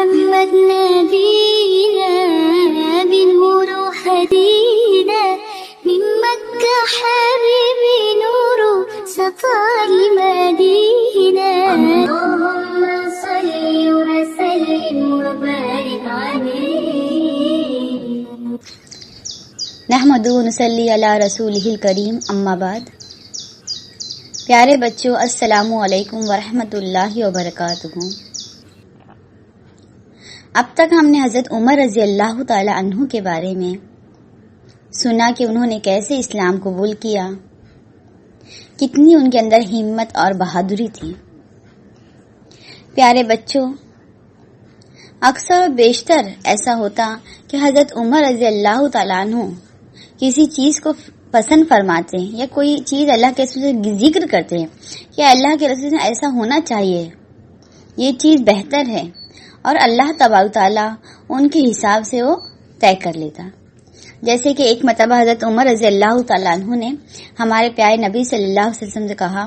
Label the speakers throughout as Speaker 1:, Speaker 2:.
Speaker 1: محمد نبينا بالنور هدينا من مكة حبيبي نور سطع المدينة اللهم صل وسلم وبارك عليه
Speaker 2: نحمدہ و نصلی علی رسولہ الکریم، اما بعد۔ پیارے بچوں، السلام علیکم ورحمۃ اللہ وبرکاتہ۔ اب تک ہم نے حضرت عمر رضی اللہ تعالی عنہ کے بارے میں سنا کہ انہوں نے کیسے اسلام قبول کیا، کتنی ان کے اندر ہمت اور بہادری تھی۔ پیارے بچوں، اکثر و بیشتر ایسا ہوتا کہ حضرت عمر رضی اللہ تعالی عنہ کسی چیز کو پسند فرماتے ہیں یا کوئی چیز اللہ کے رسول سے ذکر کرتے ہیں کہ اللہ کے رسول سے ایسا ہونا چاہیے، یہ چیز بہتر ہے، اور اللہ تبارک تعالیٰ ان کے حساب سے وہ طے کر لیتا۔ جیسے کہ ایک مرتبہ حضرت عمر رضی اللہ تعالیٰ عنہ نے ہمارے پیارے نبی صلی اللہ علیہ وسلم سے کہا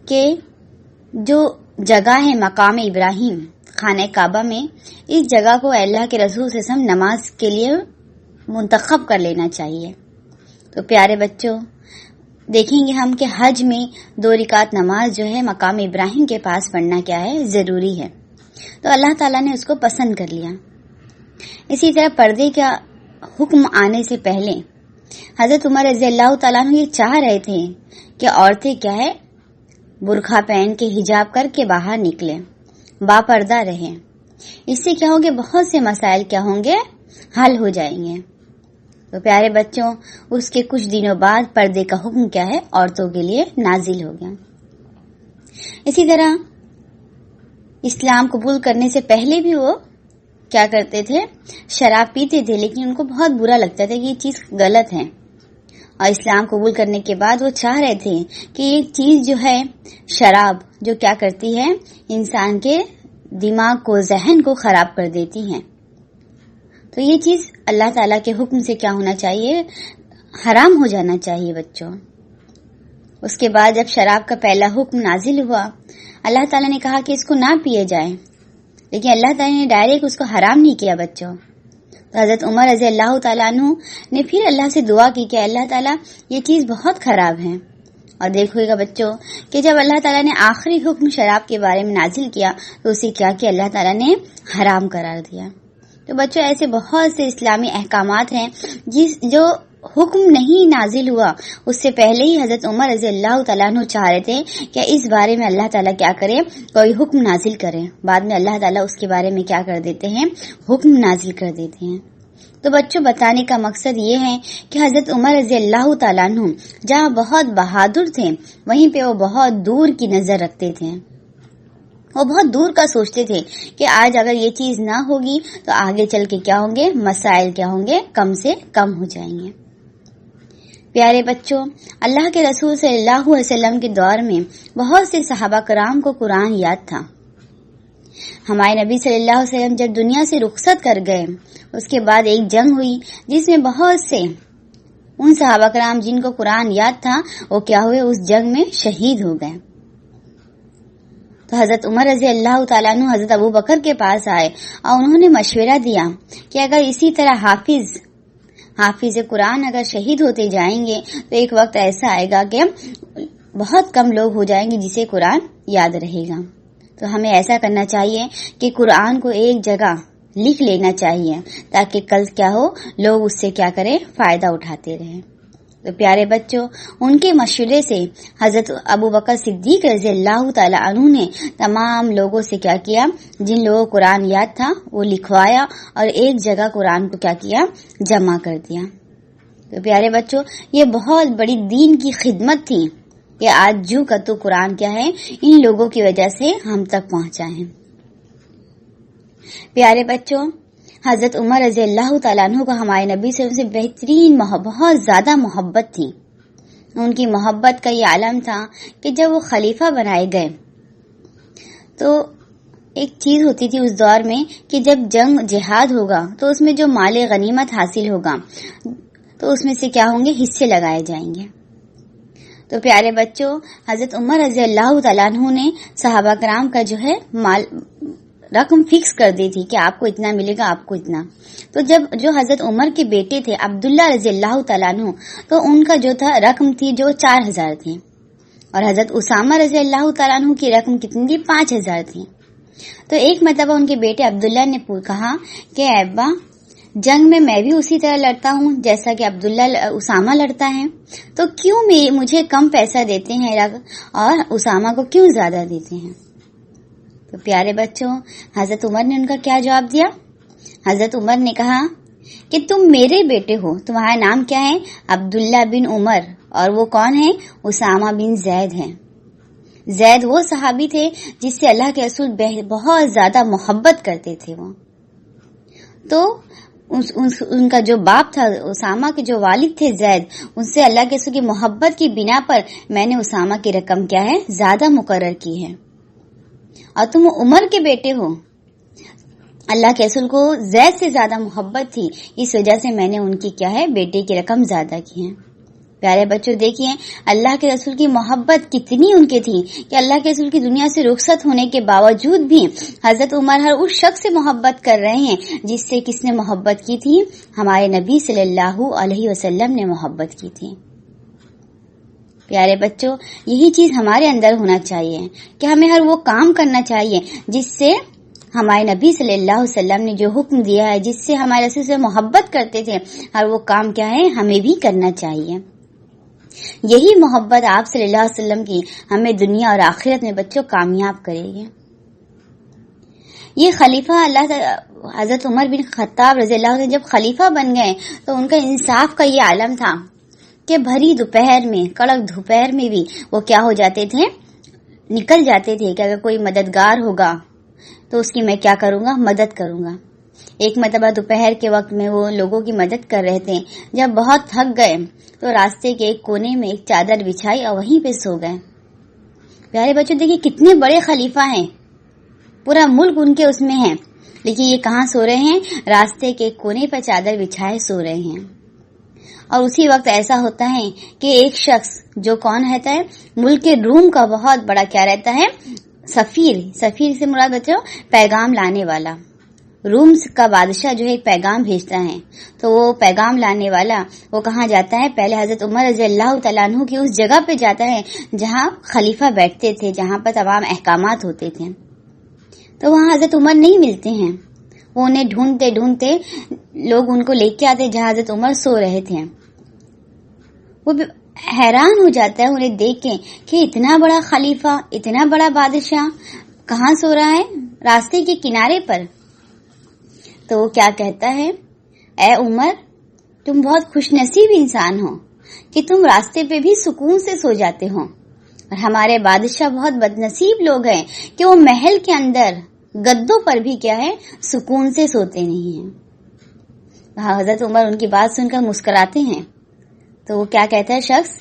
Speaker 2: کہ جو جگہ ہے مقام ابراہیم خانہ کعبہ میں، اس جگہ کو اللہ کے رسول صلی اللہ علیہ وسلم نماز کے لیے منتخب کر لینا چاہیے۔ تو پیارے بچوں، دیکھیں گے ہم کہ حج میں 2 رکعت نماز جو ہے مقام ابراہیم کے پاس پڑھنا کیا ہے، ضروری ہے۔ تو اللہ تعالیٰ نے اس کو پسند کر لیا۔ اسی طرح پردے کا حکم آنے سے پہلے حضرت عمر رضی اللہ تعالیٰ عنہ یہ چاہ رہے تھے کہ عورتیں کیا ہے، برقع پہن کے حجاب کر کے باہر نکلیں، با پردہ رہیں۔ اس سے کیا ہوگے، بہت سے مسائل کیا ہوں گے، حل ہو جائیں گے۔ تو پیارے بچوں، اس کے کچھ دنوں بعد پردے کا حکم کیا ہے، عورتوں کے لیے نازل ہو گیا۔ اسی طرح اسلام قبول کرنے سے پہلے بھی وہ کیا کرتے تھے، شراب پیتے تھے، لیکن ان کو بہت برا لگتا تھا کہ یہ چیز غلط ہے۔ اور اسلام قبول کرنے کے بعد وہ چاہ رہے تھے کہ یہ چیز جو ہے شراب، جو کیا کرتی ہے، انسان کے دماغ کو، ذہن کو خراب کر دیتی ہے۔ تو یہ چیز اللہ تعالیٰ کے حکم سے کیا ہونا چاہیے، حرام ہو جانا چاہیے بچوں۔ اس کے بعد جب شراب کا پہلا حکم نازل ہوا، اللہ تعالیٰ نے کہا کہ اس کو نہ پیے جائے، لیکن اللہ تعالیٰ نے ڈائریکٹ اس کو حرام نہیں کیا بچوں۔ تو حضرت عمر رضی اللہ تعالیٰ عنہ نے پھر اللہ سے دعا کی کہ اللہ تعالیٰ یہ چیز بہت خراب ہے۔ اور دیکھوئے گا بچوں کہ جب اللہ تعالیٰ نے آخری حکم شراب کے بارے میں نازل کیا تو اسے کیا کہ اللہ تعالیٰ نے حرام قرار دیا۔ تو بچوں، ایسے بہت سے اسلامی احکامات ہیں جو حکم نہیں نازل ہوا اس سے پہلے ہی حضرت عمر رضی اللہ تعالیٰ عنہ چاہ رہے تھے کہ اس بارے میں اللہ تعالیٰ کیا کرے، کوئی حکم نازل کرے۔ بعد میں اللہ تعالیٰ اس کے بارے میں کیا کر دیتے ہیں، حکم نازل کر دیتے ہیں۔ تو بچوں، بتانے کا مقصد یہ ہے کہ حضرت عمر رضی اللہ تعالیٰ عنہ جہاں بہت بہادر تھے، وہیں پہ وہ بہت دور کی نظر رکھتے تھے۔ وہ بہت دور کا سوچتے تھے کہ آج اگر یہ چیز نہ ہوگی تو آگے چل کے کیا ہوں گے، مسائل کیا ہوں گے، کم سے کم ہو جائیں گے۔ پیارے بچوں، اللہ کے رسول صلی اللہ علیہ وسلم کے دور میں بہت سے صحابہ کرام کو قرآن یاد تھا۔ ہمارے نبی صلی اللہ علیہ وسلم جب دنیا سے رخصت کر گئے، اس کے بعد ایک جنگ ہوئی جس میں بہت سے ان صحابہ کرام جن کو قرآن یاد تھا وہ کیا ہوئے، اس جنگ میں شہید ہو گئے۔ تو حضرت عمر رضی اللہ تعالیٰ عنہ حضرت ابو بکر کے پاس آئے اور انہوں نے مشورہ دیا کہ اگر اسی طرح حافظ قرآن اگر شہید ہوتے جائیں گے تو ایک وقت ایسا آئے گا کہ بہت کم لوگ ہو جائیں گے جسے قرآن یاد رہے گا۔ تو ہمیں ایسا کرنا چاہیے کہ قرآن کو ایک جگہ لکھ لینا چاہیے تاکہ کل کیا ہو، لوگ اس سے کیا کریں، فائدہ اٹھاتے رہیں۔ تو پیارے بچوں، ان کے مشورے سے حضرت ابو بکر صدیق رضی اللہ تعالی عنہ نے تمام لوگوں سے کیا کیا، جن لوگوں کو قرآن یاد تھا وہ لکھوایا اور ایک جگہ قرآن کو کیا کیا، جمع کر دیا۔ تو پیارے بچوں، یہ بہت بڑی دین کی خدمت تھی کہ آج جو کا تو قرآن کیا ہے، ان لوگوں کی وجہ سے ہم تک پہنچا ہے۔ پیارے بچوں، حضرت عمر رضی اللہ تعالیٰ عنہ کو ہمارے نبی صلی اللہ علیہ وسلم سے بہترین بہت زیادہ محبت تھی۔ ان کی محبت کا یہ عالم تھا کہ جب وہ خلیفہ بنائے گئے تو ایک چیز ہوتی تھی اس دور میں کہ جب جنگ جہاد ہوگا تو اس میں جو مال غنیمت حاصل ہوگا تو اس میں سے کیا ہوں گے، حصے لگائے جائیں گے۔ تو پیارے بچوں، حضرت عمر رضی اللہ تعالیٰ عنہ نے صحابہ کرام کا جو ہے مال رقم فکس کر دی تھی کہ آپ کو اتنا ملے گا، آپ کو اتنا. تو جب جو حضرت عمر کے بیٹے تھے عبداللہ رضی اللہ تعالیٰ عنہ، تو ان کا جو تھا رقم تھی جو 4000 تھی، اور حضرت اسامہ رضی اللہ تعالیٰ عنہ کی رقم کتنی تھی؟ 5000 تھی. تو ایک مرتبہ ان کے بیٹے عبداللہ نے کہا کہ ابا، جنگ میں بھی اسی طرح لڑتا ہوں جیسا کہ اسامہ لڑتا ہے، تو کیوں مجھے کم پیسہ دیتے ہیں اور اسامہ کو کیوں زیادہ دیتے ہیں؟ تو پیارے بچوں، حضرت عمر نے ان کا کیا جواب دیا؟ حضرت عمر نے کہا کہ تم میرے بیٹے ہو، تمہارا نام کیا ہے؟ عبداللہ بن عمر، اور وہ کون ہے؟ اسامہ بن زید ہیں. زید وہ صحابی تھے جس سے اللہ کے رسول بہت زیادہ محبت کرتے تھے. وہ تو ان کا جو باپ تھا اسامہ کے جو والد تھے زید، ان سے اللہ کے رسول کی محبت کی بنا پر میں نے اسامہ کی رقم کیا ہے؟ زیادہ مقرر کی ہے. اور تم عمر کے بیٹے ہو، اللہ کے رسول کو زید سے زیادہ محبت تھی، اس وجہ سے میں نے ان کی کیا ہے؟ بیٹے کی رقم زیادہ کی ہے. پیارے بچوں دیکھیے اللہ کے رسول کی محبت کتنی ان کے تھی کہ اللہ کے رسول کی دنیا سے رخصت ہونے کے باوجود بھی حضرت عمر ہر اس شخص سے محبت کر رہے ہیں جس سے کس نے محبت کی تھی؟ ہمارے نبی صلی اللہ علیہ وسلم نے محبت کی تھی. پیارے بچوں، یہی چیز ہمارے اندر ہونا چاہیے کہ ہمیں ہر وہ کام کرنا چاہیے جس سے ہمارے نبی صلی اللہ علیہ وسلم نے جو حکم دیا ہے، جس سے ہمارے رسول سے محبت کرتے تھے، ہر وہ کام کیا ہے؟ ہمیں بھی کرنا چاہیے. یہی محبت آپ صلی اللہ علیہ وسلم کی ہمیں دنیا اور آخرت میں بچوں کامیاب کرے گی. یہ خلیفہ حضرت عمر بن خطاب رضی اللہ عنہ جب خلیفہ بن گئے تو ان کا انصاف کا یہ عالم تھا کہ بھری دوپہر میں، کڑک دوپہر میں بھی وہ کیا ہو جاتے تھے؟ نکل جاتے تھے کہ اگر کوئی مددگار ہوگا تو اس کی میں کیا کروں گا؟ مدد کروں گا. ایک مرتبہ دوپہر کے وقت میں وہ لوگوں کی مدد کر رہے تھے. جب بہت تھک گئے تو راستے کے ایک کونے میں ایک چادر بچھائی اور وہیں پہ سو گئے. پیارے بچوں دیکھیے کتنے بڑے خلیفہ ہیں، پورا ملک ان کے اس میں ہے، لیکن یہ کہاں سو رہے ہیں؟ راستے کے ایک کونے پر چادر بچھائے سو رہے ہیں. اور اسی وقت ایسا ہوتا ہے کہ ایک شخص جو کون رہتا ہے؟ ملک کے روم کا بہت بڑا کیا رہتا ہے؟ سفیر سے مراد بچوں پیغام لانے والا. روم کا بادشاہ جو ہے ایک پیغام بھیجتا ہے، تو وہ پیغام لانے والا وہ کہاں جاتا ہے؟ پہلے حضرت عمر رضی اللہ تعالیٰ عنہ کی اس جگہ پہ جاتا ہے جہاں خلیفہ بیٹھتے تھے، جہاں پر تمام احکامات ہوتے تھے. تو وہاں حضرت عمر نہیں ملتے ہیں. وہ انہیں ڈھونڈتے لوگ ان کو لے کے آتے جہاں حضرت عمر سو رہے تھے. وہ حیران ہو جاتا ہے انہیں دیکھ کے کہ اتنا بڑا خلیفہ، اتنا بڑا بادشاہ کہاں سو رہا ہے؟ راستے کے کنارے پر. تو وہ کیا کہتا ہے؟ اے عمر، تم بہت خوش نصیب انسان ہو کہ تم راستے پہ بھی سکون سے سو جاتے ہو، اور ہمارے بادشاہ بہت بد نصیب لوگ ہیں کہ وہ محل کے اندر گدوں پر بھی کیا ہے؟ سکون سے سوتے نہیں ہیں. حضرت عمر ان کی بات سن کر مسکراتے ہیں. تو وہ کیا کہتا ہے شخص؟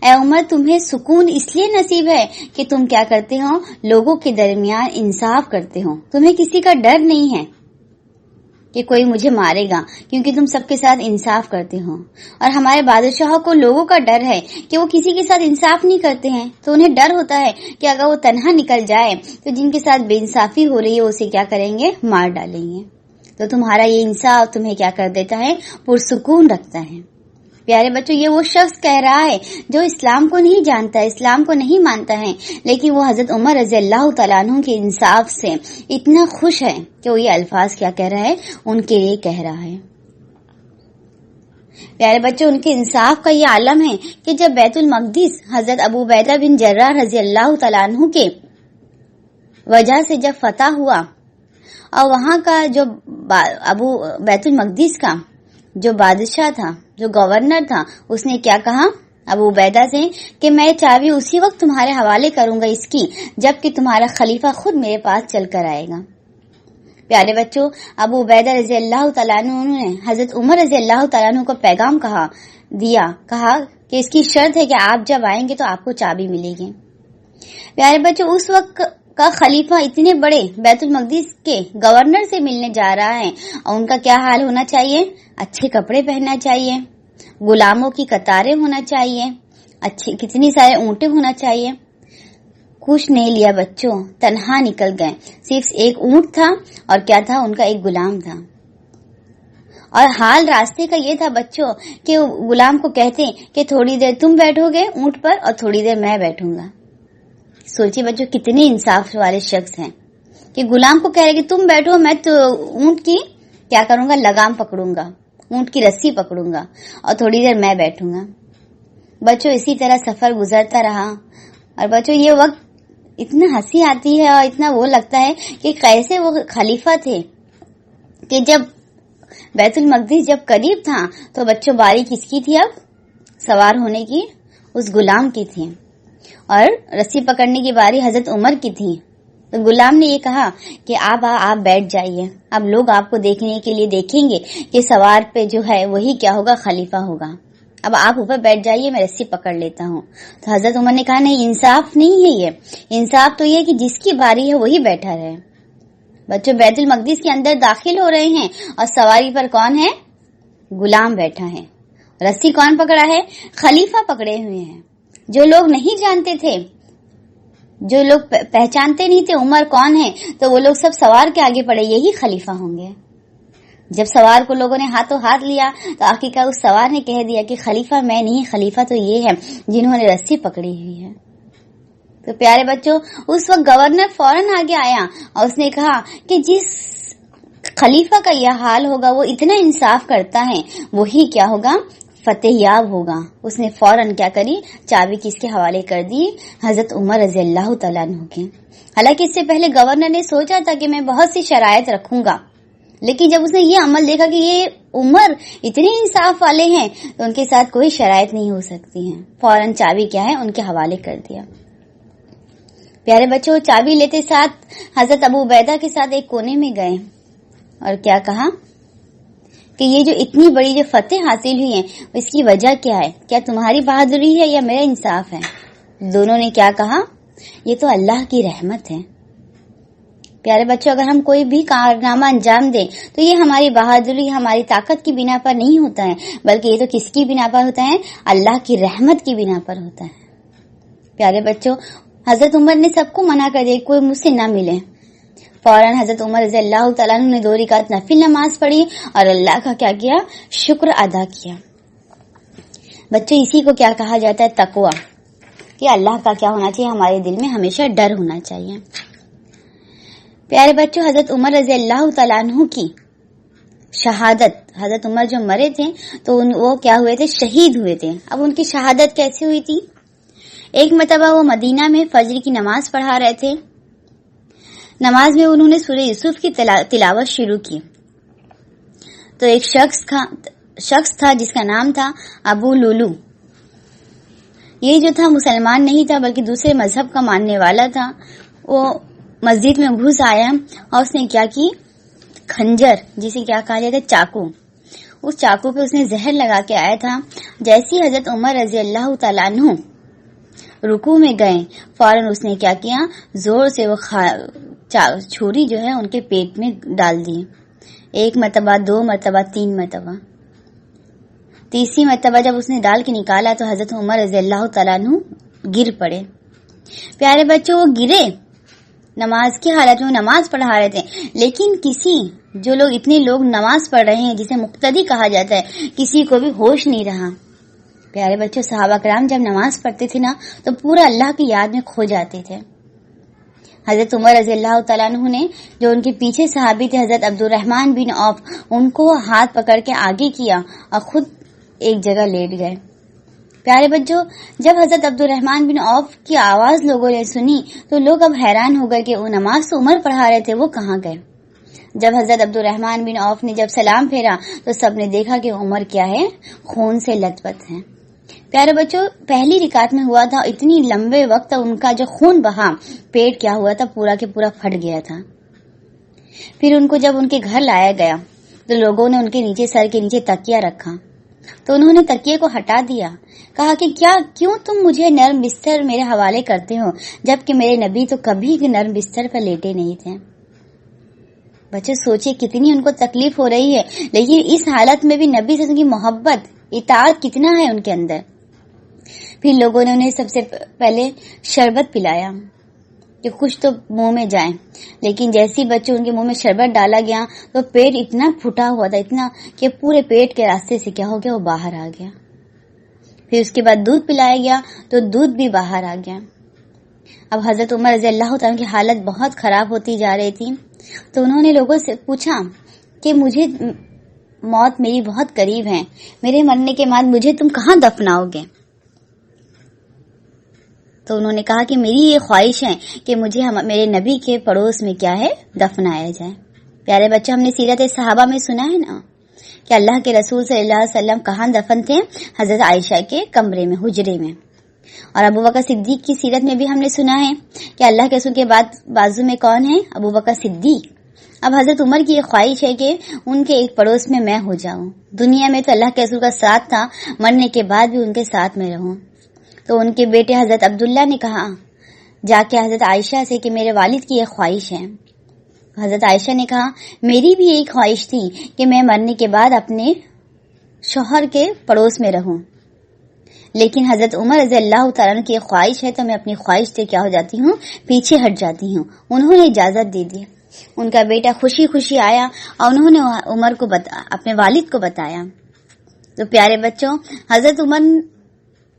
Speaker 2: اے عمر، تمہیں سکون اس لیے نصیب ہے کہ تم کیا کرتے ہو؟ لوگوں کے درمیان انصاف کرتے ہو. تمہیں کسی کا ڈر نہیں ہے کہ کوئی مجھے مارے گا، کیونکہ تم سب کے ساتھ انصاف کرتے ہو. اور ہمارے بادشاہوں کو لوگوں کا ڈر ہے کہ وہ کسی کے ساتھ انصاف نہیں کرتے ہیں، تو انہیں ڈر ہوتا ہے کہ اگر وہ تنہا نکل جائے تو جن کے ساتھ بے انصافی ہو رہی ہے اسے کیا کریں گے؟ مار ڈالیں گے. تو تمہارا یہ انصاف تمہیں کیا کر دیتا ہے؟ پرسکون رکھتا ہے. پیارے بچوں، یہ وہ شخص کہہ رہا ہے جو اسلام کو نہیں جانتا ہے، اسلام کو نہیں مانتا ہے، لیکن وہ حضرت عمر رضی اللہ تعالیٰ عنہ کے انصاف سے اتنا خوش ہے کہ وہ یہ الفاظ کیا کہہ رہا ہے؟ ان کے لیے کہہ رہا ہے. پیارے بچوں، ان کے انصاف کا یہ عالم ہے کہ جب بیت المقدس حضرت ابو عبیدہ بن جراح رضی اللہ تعالیٰ عنہ کے وجہ سے جب فتح ہوا، اور وہاں کا جو بیت المقدس کا جو بادشاہ تھا، جو گورنر تھا، اس نے کیا کہا ابو عبیدہ سے کہ میں چابی اسی وقت تمہارے حوالے کروں گا اس کی جب کہ تمہارا خلیفہ خود میرے پاس چل کر آئے گا. پیارے بچوں، ابو عبیدہ رضی اللہ تعالیٰ عنہ نے حضرت عمر رضی اللہ تعالیٰ عنہ کو پیغام کہا کہ اس کی شرط ہے کہ آپ جب آئیں گے تو آپ کو چابی ملے گی. پیارے بچوں، اس وقت کا خلیفہ اتنے بڑے بیت المقدس کے گورنر سے ملنے جا رہا ہے، اور ان کا کیا حال ہونا چاہیے؟ اچھے کپڑے پہننا چاہیے، غلاموں کی قطاریں ہونا چاہیے، کتنی سارے اونٹیں ہونا چاہیے. کچھ نہیں لیا بچوں، تنہا نکل گئے. صرف ایک اونٹ تھا اور کیا تھا، ان کا ایک غلام تھا. اور حال راستے کا یہ تھا بچوں کہ غلام کو کہتے کہ تھوڑی دیر تم بیٹھو گے اونٹ پر اور تھوڑی دیر میں بیٹھوں گا. سوچیے بچوں کتنے انصاف والے شخص ہیں کہ غلام کو کہہ رہے کہ تم بیٹھو، میں تو اونٹ کی کیا کروں گا، لگام پکڑوں گا، اونٹ کی رسی پکڑوں گا اور تھوڑی دیر میں بیٹھوں گا. بچوں اسی طرح سفر گزرتا رہا. اور بچوں یہ وقت اتنا ہنسی آتی ہے اور اتنا وہ لگتا ہے کہ کیسے وہ خلیفہ تھے کہ جب بیت المقدس جب قریب تھا تو بچوں باری کس کی تھی، اب سوار ہونے کی اس غلام کی تھی اور رسی پکڑنے کی باری حضرت عمر کی تھی. تو غلام نے یہ کہا کہ آپ بیٹھ جائیے، اب لوگ آپ کو دیکھنے کے لیے دیکھیں گے کہ سوار پہ جو ہے وہی کیا ہوگا، خلیفہ ہوگا. اب آپ اوپر بیٹھ جائیے، میں رسی پکڑ لیتا ہوں. تو حضرت عمر نے کہا نہیں، انصاف نہیں ہے، یہ انصاف تو یہ کہ جس کی باری ہے وہی بیٹھا رہے. بچوں بیت المقدس کے اندر داخل ہو رہے ہیں اور سواری پر کون ہے، غلام بیٹھا ہے. رسی کون پکڑا ہے، خلیفہ پکڑے ہوئے ہیں. جو لوگ نہیں جانتے تھے، جو لوگ پہچانتے نہیں تھے عمر کون ہے، تو وہ لوگ سب سوار کے آگے پڑے، یہی خلیفہ ہوں گے. جب سوار کو لوگوں نے ہاتھوں ہاتھ لیا تو آخرکار اس سوار نے کہہ دیا کہ خلیفہ میں نہیں، خلیفہ تو یہ ہے جنہوں نے رسی پکڑی ہوئی ہے. تو پیارے بچوں اس وقت گورنر فوراً آگے آیا اور اس نے کہا کہ جس خلیفہ کا یہ حال ہوگا وہ اتنا انصاف کرتا ہے، وہی کیا ہوگا، فتح یاب ہوگا. اس نے فوراً کیا کری، چابی کس کے حوالے کر دی، حضرت عمر رضی اللہ تعالیٰ عنہ کے. حالانکہ اس سے پہلے گورنر نے سوچا تھا کہ میں بہت سی شرائط رکھوں گا، لیکن جب اس نے یہ عمل دیکھا کہ یہ عمر اتنے انصاف والے ہیں تو ان کے ساتھ کوئی شرائط نہیں ہو سکتی ہیں، فوراً چابی کیا ہے ان کے حوالے کر دیا. پیارے بچوں چابی لیتے ساتھ حضرت ابو عبیدہ کے ساتھ ایک کونے میں گئے اور کیا کہا کہ یہ جو اتنی بڑی جو فتح حاصل ہوئی ہے اس کی وجہ کیا ہے، کیا تمہاری بہادری ہے یا میرا انصاف ہے؟ دونوں نے کیا کہا، یہ تو اللہ کی رحمت ہے. پیارے بچوں اگر ہم کوئی بھی کارنامہ انجام دیں تو یہ ہماری بہادری، ہماری طاقت کی بنا پر نہیں ہوتا ہے، بلکہ یہ تو کس کی بنا پر ہوتا ہے، اللہ کی رحمت کی بنا پر ہوتا ہے. پیارے بچوں حضرت عمر نے سب کو منع کر دیا کوئی مجھ سے نہ ملے. فوراً حضرت عمر رضی اللہ تعالیٰ عنہ نے 2 رکعت نفل نماز پڑھی اور اللہ کا کیا کیا، شکر ادا کیا. بچوں اسی کو کیا کہا جاتا ہے، تقوی، کہ اللہ کا کیا ہونا چاہیے، ہمارے دل میں ہمیشہ ڈر ہونا چاہیے. پیارے بچوں حضرت عمر رضی اللہ تعالیٰ عنہ کی شہادت، حضرت عمر جو مرے تھے تو وہ کیا ہوئے تھے، شہید ہوئے تھے. اب ان کی شہادت کیسے ہوئی تھی، ایک مرتبہ وہ مدینہ میں فجر کی نماز پڑھا رہے تھے. نماز میں انہوں نے سورہ یوسف کی تلاوت شروع کی تو ایک شخص تھا جس کا نام تھا ابو لولو. یہ جو تھا مسلمان نہیں تھا بلکہ دوسرے مذہب کا ماننے والا تھا. وہ مسجد میں گھس آیا اور اس نے کیا کی، خنجر جسے کیا کہا جاتا ہے، چاقو، اس چاقو پہ اس نے زہر لگا کے آیا تھا. جیسی حضرت عمر رضی اللہ تعالیٰ عنہ رکوع میں گئے فوراً اس نے کیا کیا، زور سے وہ چھری جو ہے ان کے پیٹ میں ڈال دی. 1 مرتبہ، 2 مرتبہ، 3 مرتبہ. تیسری مرتبہ جب اس نے ڈال کے نکالا تو حضرت عمر رضی اللہ تعالیٰ عنہ گر پڑے. پیارے بچوں وہ گرے نماز کی حالت میں، نماز پڑھا رہے تھے، لیکن جو لوگ اتنے لوگ نماز پڑھ رہے ہیں جسے مقتدی کہا جاتا ہے، کسی کو بھی ہوش نہیں رہا. پیارے بچوں صحابہ کرام جب نماز پڑھتے تھے نا تو پورا اللہ کی یاد میں کھو جاتے تھے. حضرت عمر رضی اللہ تعالیٰ عنہ نے جو ان کے پیچھے صحابی تھے حضرت عبد الرحمن بن عوف، ان کو ہاتھ پکڑ کے آگے کیا اور خود ایک جگہ لیٹ گئے. پیارے بچوں جب حضرت عبد الرحمن بن عوف کی آواز لوگوں نے سنی تو لوگ اب حیران ہو گئے کہ وہ نماز تو عمر پڑھا رہے تھے، وہ کہاں گئے. جب حضرت عبد الرحمن بن عوف نے جب سلام پھیرا تو سب نے دیکھا کہ عمر کیا ہے، خون سے لت پت ہے. پیارے بچوں پہلی رکعت میں ہوا تھا، اتنی لمبے وقت ان کا جو خون بہا، پیٹ کیا ہوا تھا، پورا کے پورا پھٹ گیا تھا. پھر ان کو جب ان کے گھر لایا گیا تو لوگوں نے ان کے نیچے، سر کے نیچے تکیہ رکھا تو انہوں نے تکیے کو ہٹا دیا. کہا کہ کیوں تم مجھے نرم بستر میرے حوالے کرتے ہو، جبکہ میرے نبی تو کبھی نرم بستر پر لیٹے نہیں تھے. بچے سوچے کتنی ان کو تکلیف ہو رہی ہے، لیکن اس حالت میں بھی نبی صلی اللہ علیہ وسلم کی محبت، اطاعت کتنا ہے ان کے اندر. پھر لوگوں نے انہیں سب سے پہلے شربت پلایا کہ کچھ تو منہ میں جائیں، لیکن جیسی بچوں ان کے منہ میں شربت ڈالا گیا تو پیٹ اتنا پھٹا ہوا تھا، اتنا کہ پورے پیٹ کے راستے سے کیا ہو گیا، وہ باہر آ گیا۔ پھر اس کے بعد دودھ پلایا گیا تو دودھ بھی باہر آ گیا۔ اب حضرت عمر رضی اللہ تعالیٰ کی حالت بہت خراب ہوتی جا رہی تھی، تو انہوں نے لوگوں سے پوچھا کہ مجھے موت میری بہت قریب ہے، میرے مرنے کے بعد مجھے تم کہاں دفناؤ گے؟ تو انہوں نے کہا کہ میری یہ خواہش ہے کہ مجھے میرے نبی کے پڑوس میں کیا ہے، دفنایا جائے۔ پیارے بچوں، ہم نے سیرت صحابہ میں سنا ہے نا کہ اللہ کے رسول صلی اللہ علیہ وسلم کہاں دفن تھے؟ حضرت عائشہ کے کمرے میں، حجرے میں۔ اور ابو بکر صدیق کی سیرت میں بھی ہم نے سنا ہے کہ اللہ کے رسول کے بعد بازو میں کون ہے؟ ابو بکر صدیق۔ اب حضرت عمر کی یہ خواہش ہے کہ ان کے ایک پڑوس میں میں ہو جاؤں۔ دنیا میں تو اللہ کے رسول کا ساتھ تھا، مرنے کے بعد بھی ان کے ساتھ میں رہوں۔ تو ان کے بیٹے حضرت عبداللہ نے کہا جا کے حضرت عائشہ سے کہ میرے والد کی یہ خواہش ہے۔ حضرت عائشہ نے کہا میری بھی ایک خواہش تھی کہ میں مرنے کے بعد اپنے شوہر کے پڑوس میں رہوں، لیکن حضرت عمر رضی اللہ تعالیٰ کی یہ خواہش ہے تو میں اپنی خواہش سے کیا ہو جاتی ہوں، پیچھے ہٹ جاتی ہوں۔ انہوں نے اجازت دے دی۔ ان کا بیٹا خوشی خوشی آیا اور انہوں نے عمر کو اپنے والد کو بتایا۔ تو پیارے بچوں، حضرت عمر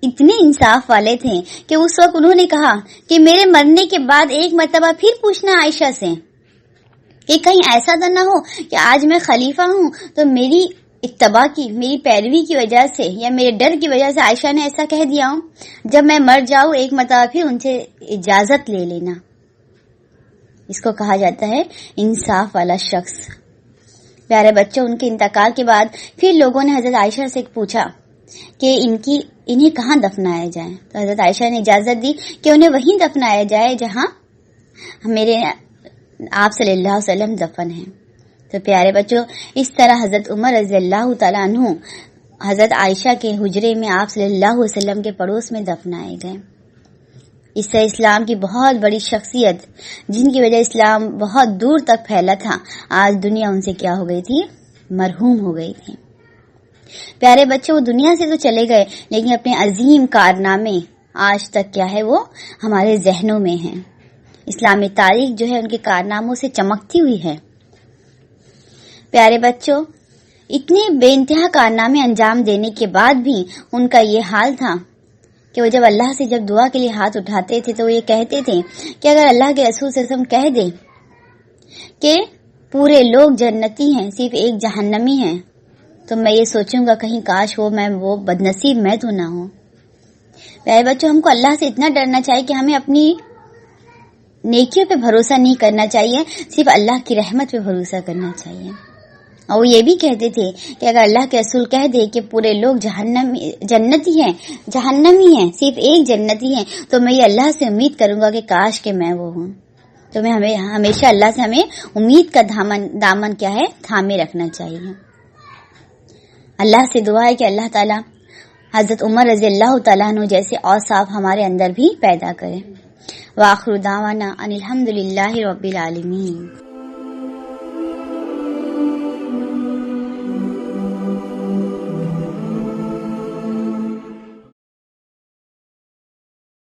Speaker 2: اتنے انصاف والے تھے کہ اس وقت انہوں نے کہا کہ میرے مرنے کے بعد ایک مرتبہ پھر پوچھنا عائشہ سے کہ کہیں ایسا تو نہ ہو کہ آج میں خلیفہ ہوں تو میری اتباع کی، میری پیروی کی وجہ سے یا میرے ڈر کی وجہ سے عائشہ نے ایسا کہہ دیا ہوں۔ جب میں مر جاؤں ایک مرتبہ پھر ان سے اجازت لے لینا۔ اس کو کہا جاتا ہے انصاف والا شخص۔ پیارے بچوں، ان کے انتقال کے بعد پھر لوگوں نے حضرت عائشہ سے پوچھا کہ انہیں کہاں دفنایا جائے، تو حضرت عائشہ نے اجازت دی کہ انہیں وہیں دفنایا جائے جہاں میرے آپ صلی اللہ علیہ وسلم دفن ہیں۔ تو پیارے بچوں، اس طرح حضرت عمر رضی اللہ تعالیٰ عنہ حضرت عائشہ کے حجرے میں آپ صلی اللہ علیہ وسلم کے پڑوس میں دفنائے گئے۔ اس سے اسلام کی بہت بڑی شخصیت، جن کی وجہ اسلام بہت دور تک پھیلا تھا، آج دنیا ان سے کیا ہو گئی تھی، مرحوم ہو گئی تھی۔ پیارے بچوں، وہ دنیا سے تو چلے گئے لیکن اپنے عظیم کارنامے آج تک کیا ہے، وہ ہمارے ذہنوں میں ہیں۔ اسلامی تاریخ جو ہے ان کے کارناموں سے چمکتی ہوئی ہے۔ پیارے بچوں، اتنے بے انتہا کارنامے انجام دینے کے بعد بھی ان کا یہ حال تھا کہ وہ جب اللہ سے جب دعا کے لیے ہاتھ اٹھاتے تھے تو وہ یہ کہتے تھے کہ اگر اللہ کے رسول صلی اللہ علیہ وسلم کہہ دیں کہ پورے لوگ جنتی ہیں، صرف ایک جہنمی ہے، تو میں یہ سوچوں گا کہیں کاش وہ بدنصیب میں تو نہ ہوں۔ پیارے بچوں، ہم کو اللہ سے اتنا ڈرنا چاہیے کہ ہمیں اپنی نیکیوں پہ بھروسہ نہیں کرنا چاہیے، صرف اللہ کی رحمت پہ بھروسہ کرنا چاہیے۔ اور وہ یہ بھی کہتے تھے کہ اگر اللہ کے رسول کہہ دے کہ پورے لوگ جنتی ہیں، جہنمی ہیں، صرف ایک جنتی ہیں، تو میں یہ اللہ سے امید کروں گا کہ کاش کہ میں وہ ہوں۔ تو ہمیں ہمیشہ اللہ سے ہمیں امید کا دامن کیا ہے، تھامے رکھنا چاہیے۔ اللہ سے دعا ہے کہ اللہ تعالیٰ حضرت عمر رضی اللہ تعالیٰ عنہ جیسے اوصاف ہمارے اندر بھی پیدا کرے۔ وآخر دعوانا ان الحمد للہ رب العالمین۔